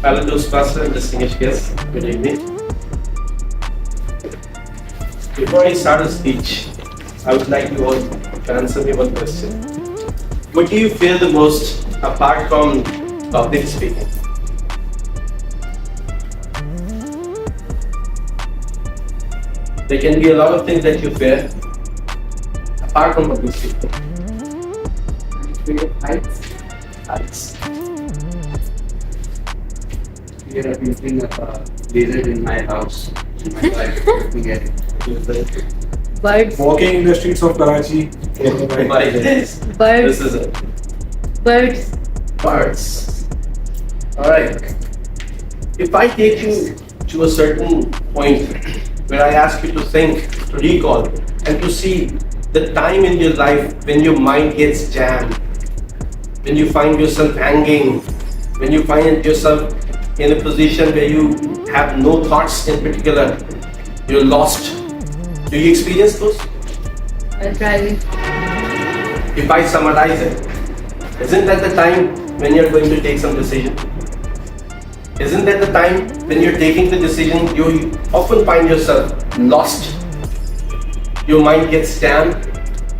Fellow Toastmaster and distinguished guests, good evening. Before I start a speech, I would like you all to answer me one question. What do you fear the most apart from public speaking? There can be a lot of things that you fear apart from public speaking. Fear of heights, Heights. fear of using a lizard in my house. My wife let me get it. Birds, Walking in the streets of Karachi. Like this. birds, This is it. birds. Birds. Alright. If I take you to a certain point where I ask you to think, to recall, and to see the time in your life when your mind gets jammed, when you find yourself hanging, when you find yourself in a position where you have no thoughts in particular, you're lost. Do you experience those? While driving. If I summarize it, isn't that the time when you're going to take some decision? Isn't that the time when you're taking the decision, you often find yourself lost? Your mind gets jammed,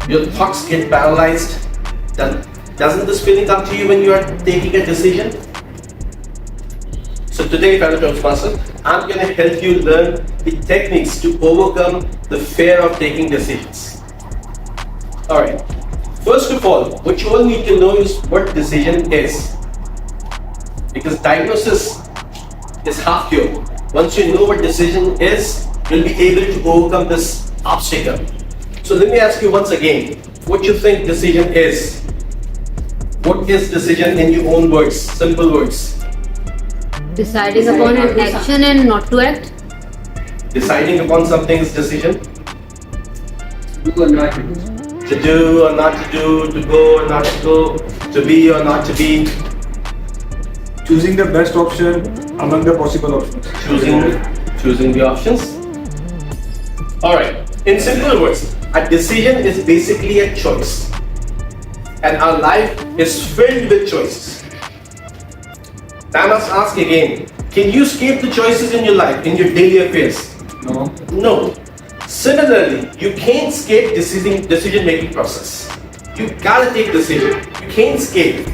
your thoughts get paralyzed. Doesn't this feeling come to you when you are taking a decision? So today, fellow Toastmasters, I'm going to help you learn the techniques to overcome the fear of taking decisions. Alright, first of all, what you all need to know is what decision is. Because diagnosis is half cure. Once you know what decision is, you'll be able to overcome this obstacle. So let me ask you once again, what you think decision is? What is decision in your own words, simple words? Deciding upon an action and not to act. Deciding upon something is decision. Do or not to do. To do or not to do, to go or not to go, to be or not to be, Choosing the best option among the possible options. choosing the options. Alright, in simple words, a decision is basically a choice. And our life is filled with choices. I must ask again, can you escape the choices in your life, in your daily affairs? No. No. Similarly, you can't escape decision making process. You gotta take decision. You can't escape.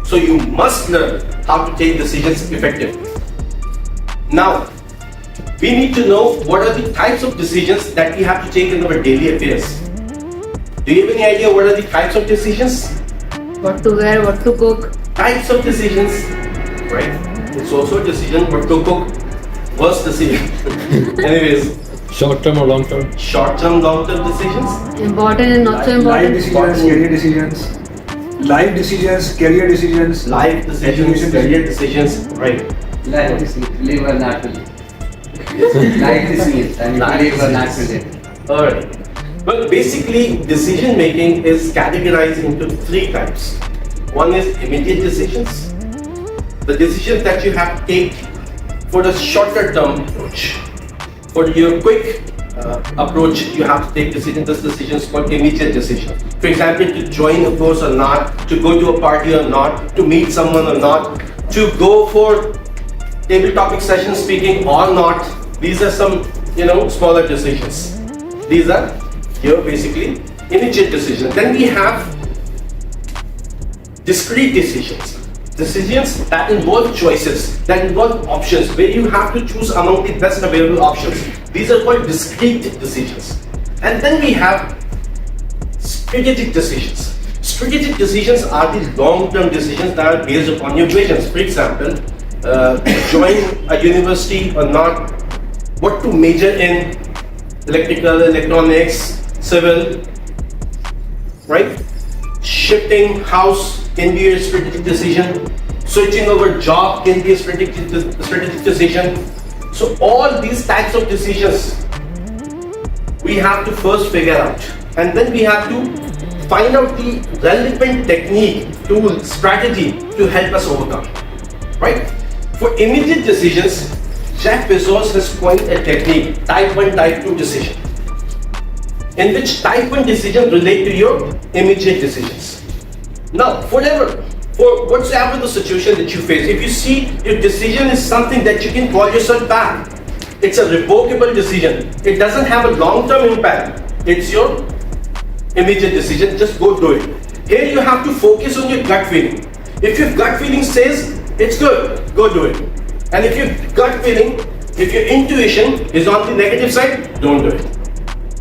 So you must learn how to take decisions effectively. Now, we need to know what are the types of decisions that we have to take in our daily affairs. Do you have any idea what are the types of decisions? What to wear, what to cook. Types of decisions, right? It's also a decision what to cook. Worst decision. Anyways, Short term or long term? short-term, long-term decisions. Important and not so Life important. decisions, career decisions. Life decisions, career decisions. Life decisions, Education career decisions, right? Life decision, live or not to live. Life decisions, and Life live or not to decisions. live. Alright. Well, basically, decision making is categorized into three types. One is immediate decisions, the decisions that you have to take for the shorter term approach. For your quick approach, you have to take decisions. This decision is called immediate decision. For example, to join a course or not, to go to a party or not, to meet someone or not, to go for table topic session speaking or not. These are some, smaller decisions. These are here basically immediate decisions. Then we have discrete decisions. Decisions that involve choices, that involve options, where you have to choose among the best available options. These are called discrete decisions. And then we have strategic decisions. Strategic decisions are the long-term decisions that are based upon your visions. For example, join a university or not, what to major in, electrical, electronics, civil, right? Shifting house can be a strategic decision. Switching over job can be a strategic decision. So all these types of decisions we have to first figure out, and then we have to find out the relevant technique, tool, strategy to help us overcome. Right? For immediate decisions, Jeff Bezos has coined a technique, type 1, type 2 decision, in which type 1 decisions relate to your immediate decisions. Now, for or whatsoever the situation that you face, if you see your decision is something that you can call yourself back, it's a revocable decision. It doesn't have a long-term impact. It's your immediate decision. Just go do it. Here you have to focus on your gut feeling. If your gut feeling says it's good, go do it. And if your gut feeling, if your intuition is on the negative side, don't do it.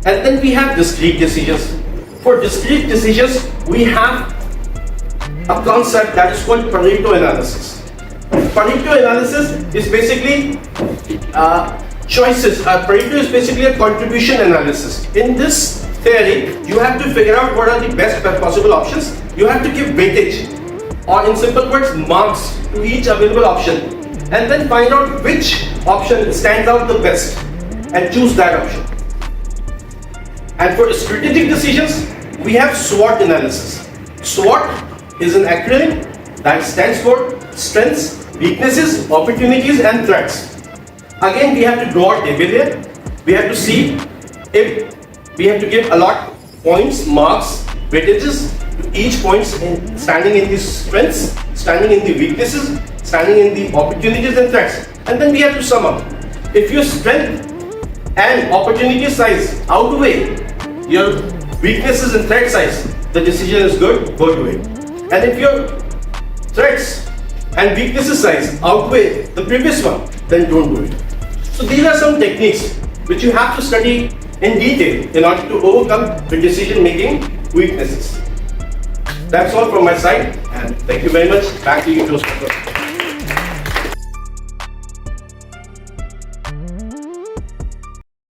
And then we have discrete decisions. For discrete decisions, we have a concept that is called Pareto analysis. Pareto analysis is basically choices. Pareto is basically a contribution analysis. In this theory, you have to figure out what are the best possible options. You have to give weightage, or in simple words, marks to each available option, and then find out which option stands out the best and choose that option. And for strategic decisions, we have SWOT analysis. SWOT is an acronym that stands for strengths, weaknesses, opportunities, and threats. Again, we have to draw a table here. We have to see if we have to give a lot points, marks, weightages to each point standing in the strengths, standing in the weaknesses, standing in the opportunities and threats. And then we have to sum up. If your strength and opportunity size outweigh your weaknesses and threat size, the decision is good, go do it. And if your threats and weaknesses size outweigh the previous one, then don't do it. So these are some techniques which you have to study in detail in order to overcome the decision making weaknesses. That's all from my side, and thank you very much. Back to you, Joseph.